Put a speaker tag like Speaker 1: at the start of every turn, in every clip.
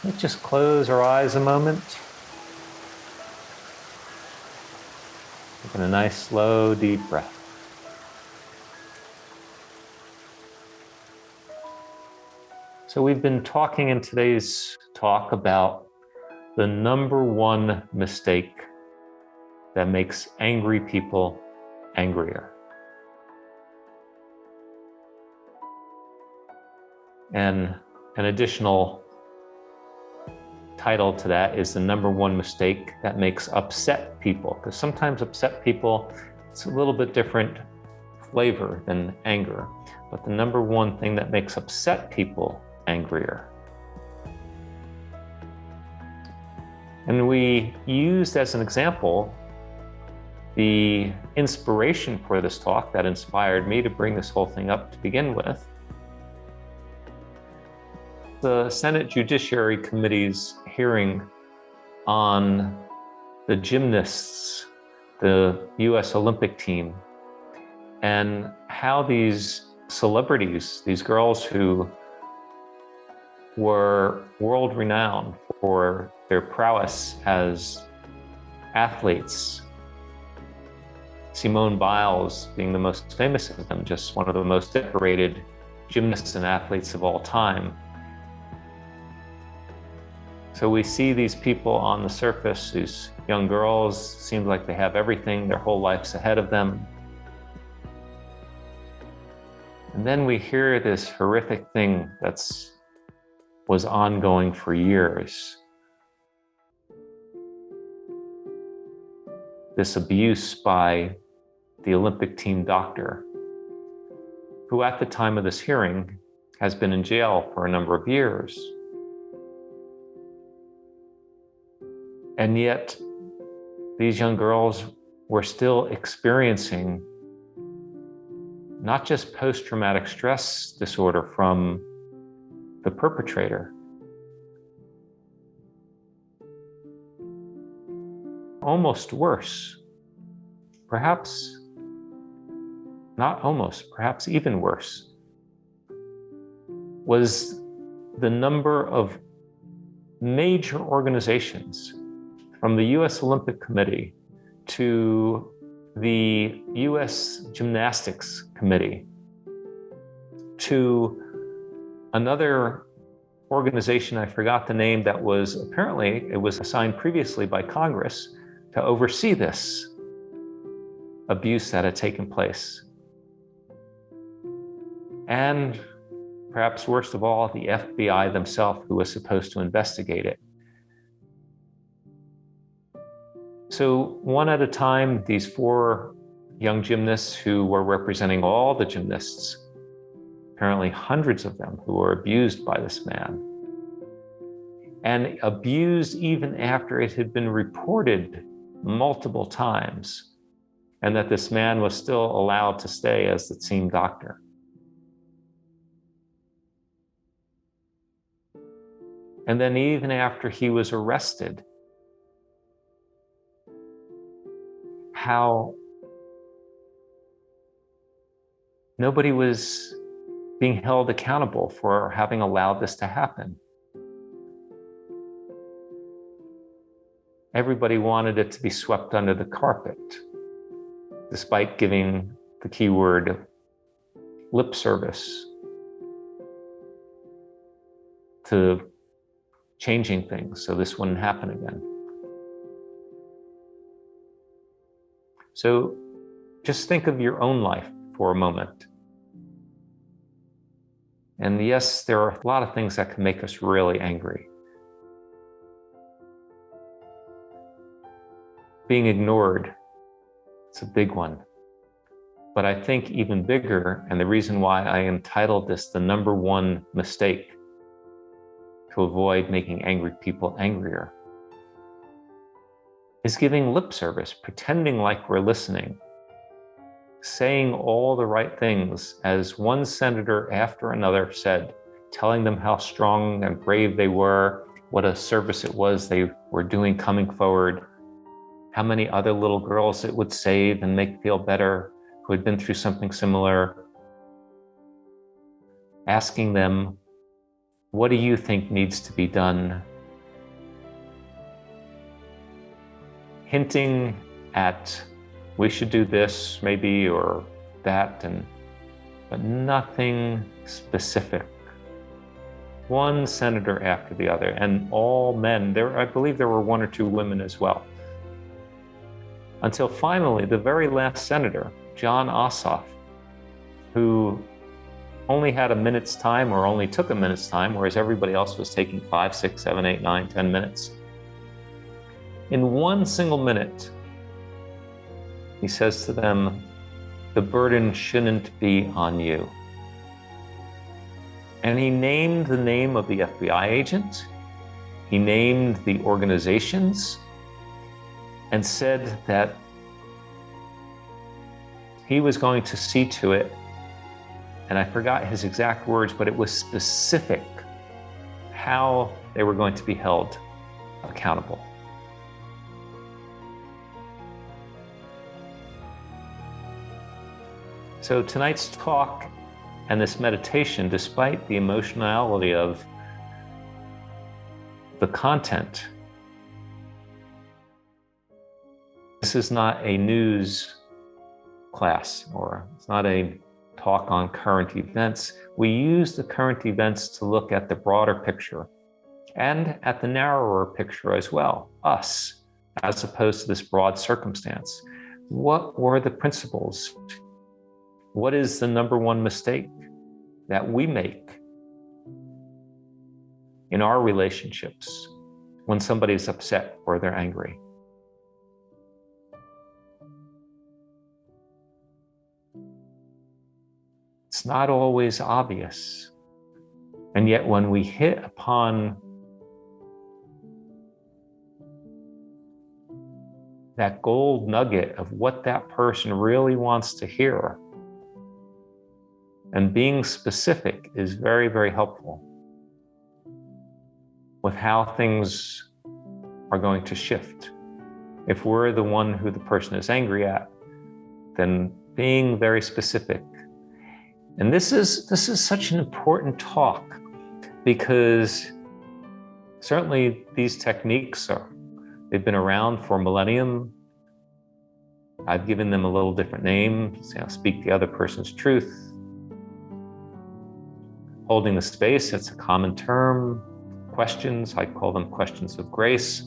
Speaker 1: Let's just close our eyes a moment. Taking a nice, slow, deep breath. So we've been talking in today's talk about the number one mistake that makes angry people angrier. And an additional title to that is the number one mistake that makes upset people, because sometimes upset people, it's a little bit different flavor than anger, but the number one thing that makes upset people angrier. And we used as an example the inspiration for this talk that inspired me to bring this whole thing up to begin with. The Senate Judiciary Committee's hearing on the gymnasts, the US Olympic team, and how these celebrities, these girls who were world-renowned for their prowess as athletes, Simone Biles being the most famous of them, just one of the most decorated gymnasts and athletes of all time. So we see these people on the surface, these young girls, seems like they have everything, their whole life's ahead of them. And then we hear this horrific thing was ongoing for years. This abuse by the Olympic team doctor, who at the time of this hearing has been in jail for a number of years. And yet, these young girls were still experiencing not just post-traumatic stress disorder from the perpetrator, almost worse, perhaps not almost, perhaps even worse, was the number of major organizations, from the US Olympic Committee to the US Gymnastics Committee to another organization, I forgot the name, that was apparently, it was assigned previously by Congress to oversee this abuse that had taken place. And perhaps worst of all, the FBI themselves, who was supposed to investigate it. So one at a time, these 4 young gymnasts who were representing all the gymnasts, apparently hundreds of them, who were abused by this man. And abused even after it had been reported multiple times, and that this man was still allowed to stay as the team doctor. And then even after he was arrested, how nobody was being held accountable for having allowed this to happen. Everybody wanted it to be swept under the carpet, despite giving the keyword lip service to changing things so this wouldn't happen again. So just think of your own life for a moment. And yes, there are a lot of things that can make us really angry. Being ignored, it's a big one. But I think even bigger, and the reason why I entitled this the number one mistake to avoid making angry people angrier, is giving lip service, pretending like we're listening, saying all the right things, as one senator after another said, telling them how strong and brave they were, what a service it was they were doing coming forward, how many other little girls it would save and make feel better who had been through something similar, asking them, what do you think needs to be done hinting at we should do this maybe or that, but nothing specific. One senator after the other, and all men. I believe there were one or two women as well. Until finally, the very last senator, Jon Ossoff, who only had a minute's time or only took a minute's time, whereas everybody else was taking 5, 6, 7, 8, 9, 10 minutes. In one single minute, he says to them, the burden shouldn't be on you. And he named the name of the FBI agent. He named the organizations and said that he was going to see to it, and I forgot his exact words, but it was specific how they were going to be held accountable. So tonight's talk and this meditation, despite the emotionality of the content, this is not a news class, or it's not a talk on current events. We use the current events to look at the broader picture and at the narrower picture as well, us, as opposed to this broad circumstance. What were the principles? What is the number one mistake that we make in our relationships when somebody's upset or they're angry? It's not always obvious. And yet when we hit upon that gold nugget of what that person really wants to hear, and being specific is very, very helpful with how things are going to shift. If we're the one who the person is angry at, then being very specific. And this is such an important talk, because certainly these techniques they've been around for a millennium. I've given them a little different name, speak the other person's truth. Holding the space, it's a common term. Questions, I call them questions of grace.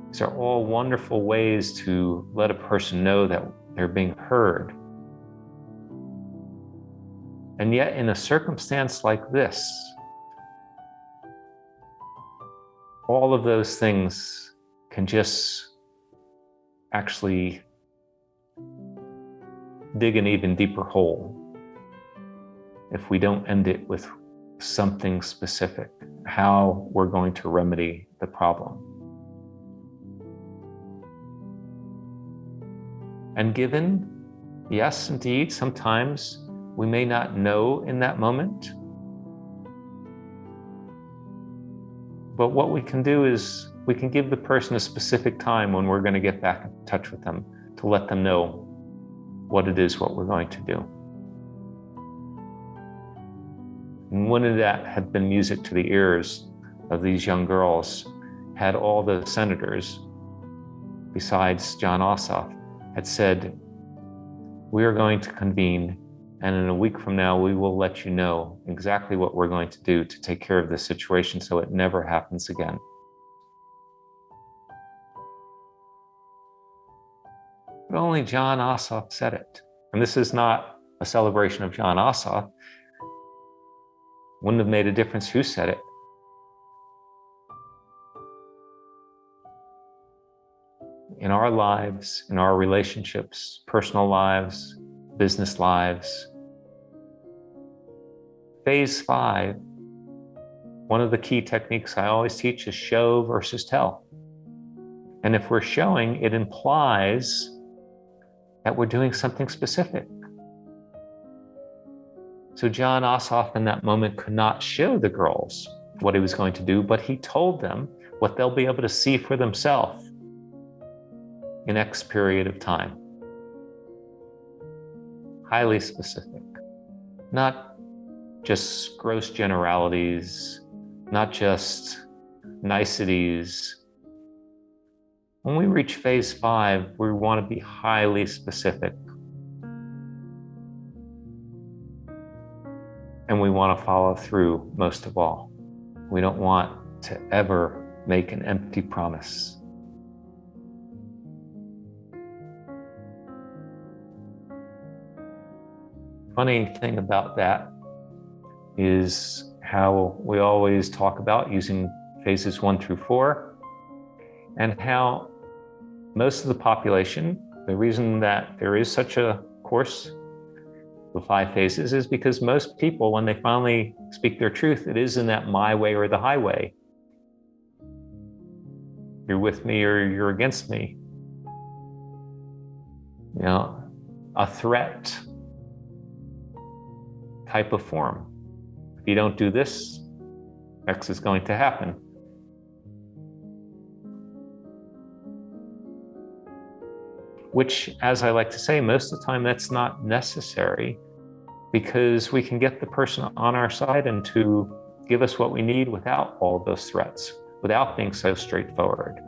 Speaker 1: These are all wonderful ways to let a person know that they're being heard. And yet in a circumstance like this, all of those things can just actually dig an even deeper hole if we don't end it with something specific, how we're going to remedy the problem. And given, yes, indeed, sometimes we may not know in that moment, but what we can do is we can give the person a specific time when we're going to get back in touch with them to let them know what it is, what we're going to do. And wouldn't that have been music to the ears of these young girls had all the senators, besides Jon Ossoff, had said, we are going to convene, and in a week from now, we will let you know exactly what we're going to do to take care of this situation so it never happens again. But only Jon Ossoff said it. And this is not a celebration of Jon Ossoff. Wouldn't have made a difference who said it. In our lives, in our relationships, personal lives, business lives, phase 5, one of the key techniques I always teach is show versus tell. And if we're showing, it implies that we're doing something specific. So Jon Ossoff in that moment could not show the girls what he was going to do, but he told them what they'll be able to see for themselves in X period of time. Highly specific, not just gross generalities, not just niceties, When we reach phase 5, we want to be highly specific. And we want to follow through most of all. We don't want to ever make an empty promise. Funny thing about that is how we always talk about using phases 1 through 4, and how most of the population, the reason that there is such a course, the 5 phases, is because most people, when they finally speak their truth, it is in that my way or the highway. You're with me or you're against me. You know, a threat type of form. If you don't do this, X is going to happen. Which, as I like to say, most of the time that's not necessary, because we can get the person on our side and to give us what we need without all of those threats, without being so straightforward.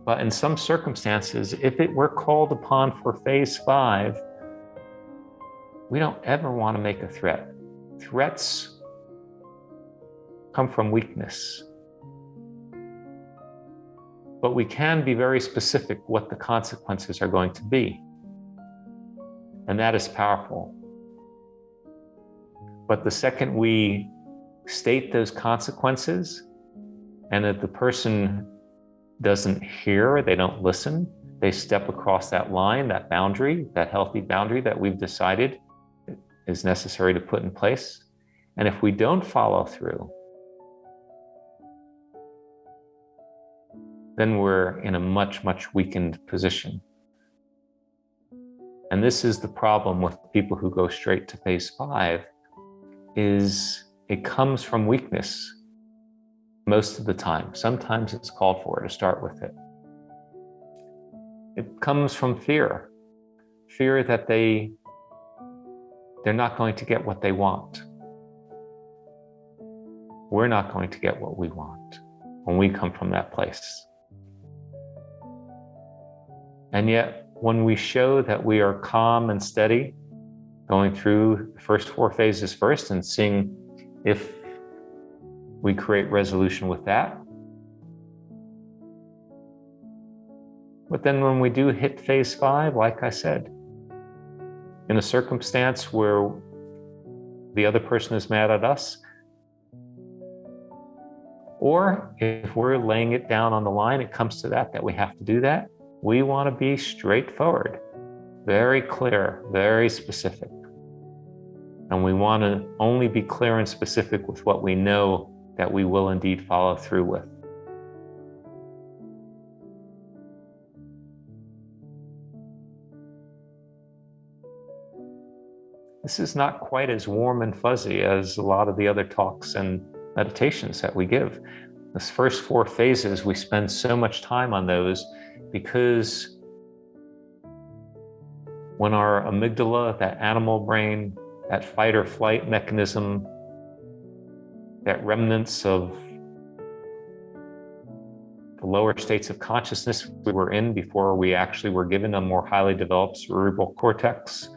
Speaker 1: But in some circumstances, if it were called upon for phase 5, we don't ever want to make a threat. Threats come from weakness. But we can be very specific what the consequences are going to be. And that is powerful. But the second we state those consequences and that the person doesn't hear, they don't listen, they step across that line, that boundary, that healthy boundary that we've decided is necessary to put in place. And if we don't follow through, then we're in a much, much weakened position. And this is the problem with people who go straight to phase 5, is it comes from weakness most of the time. Sometimes it's called for to start with it. It comes from fear. Fear that they're not going to get what they want. We're not going to get what we want when we come from that place. And yet, when we show that we are calm and steady, going through the first 4 phases first and seeing if we create resolution with that. But then when we do hit phase 5, like I said, in a circumstance where the other person is mad at us, or if we're laying it down on the line, it comes to that we have to do that, we want to be straightforward, very clear, very specific. And we want to only be clear and specific with what we know that we will indeed follow through with. This is not quite as warm and fuzzy as a lot of the other talks and meditations that we give. This first 4 phases, we spend so much time on those because when our amygdala, that animal brain, that fight or flight mechanism, that remnants of the lower states of consciousness we were in before we actually were given a more highly developed cerebral cortex,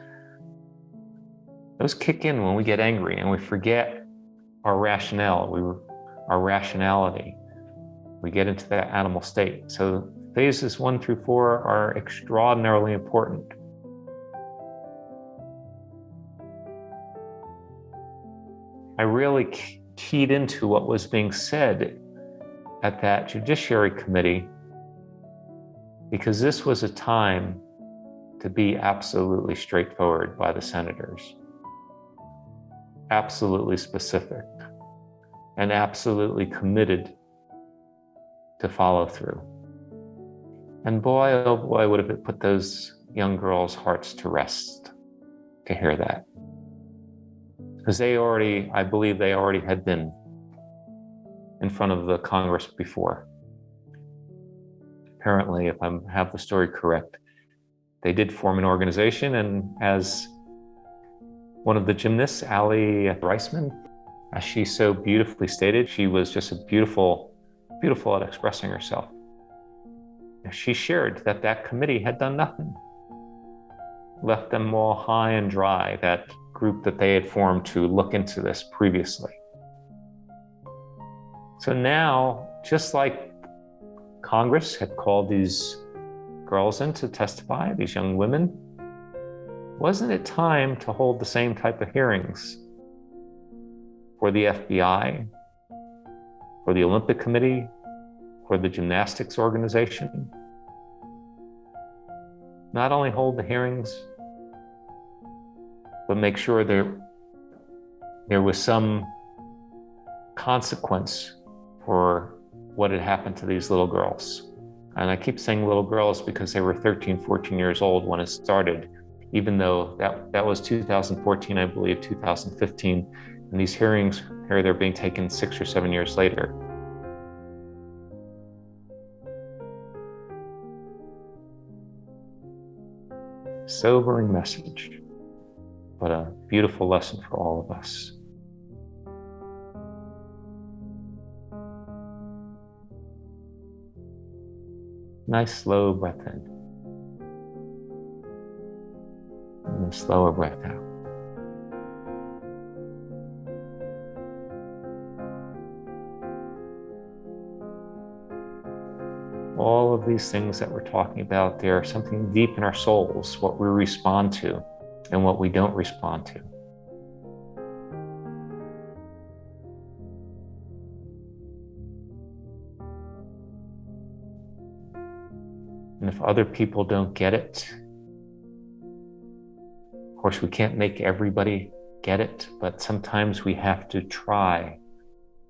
Speaker 1: those kick in when we get angry and we forget our rationale, our rationality. We get into that animal state. So phases 1 through 4 are extraordinarily important. I really keyed into what was being said at that Judiciary Committee because this was a time to be absolutely straightforward by the senators, absolutely specific, and absolutely committed to follow through. And boy, oh boy, would have it put those young girls' hearts to rest to hear that. Because I believe they already had been in front of the Congress before. Apparently, if I have the story correct, they did form an organization, and as one of the gymnasts, Ali Reisman, as she so beautifully stated, she was just beautiful at expressing herself. she shared that that committee had done nothing, left them all high and dry, that group that they had formed to look into this previously. So now, just like Congress had called these girls in to testify, these young women, wasn't it time to hold the same type of hearings for the FBI, for the Olympic Committee, for the Gymnastics organization? Not only hold the hearings, but make sure there was some consequence for what had happened to these little girls. And I keep saying little girls because they were 13, 14 years old when it started, even though that was 2014, I believe, 2015. And these hearings here, they're being taken 6 or 7 years later. Sobering message, but a beautiful lesson for all of us. Nice slow breath in, and then slower breath out. All of these things that we're talking about, they're something deep in our souls, what we respond to and what we don't respond to. And if other people don't get it, of course, we can't make everybody get it, but sometimes we have to try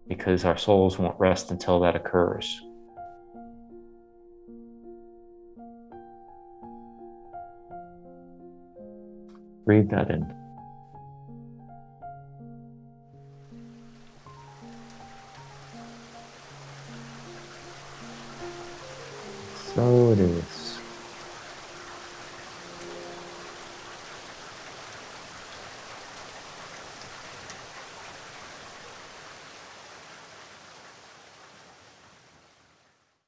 Speaker 1: because our souls won't rest until that occurs. Breathe that in. So it is.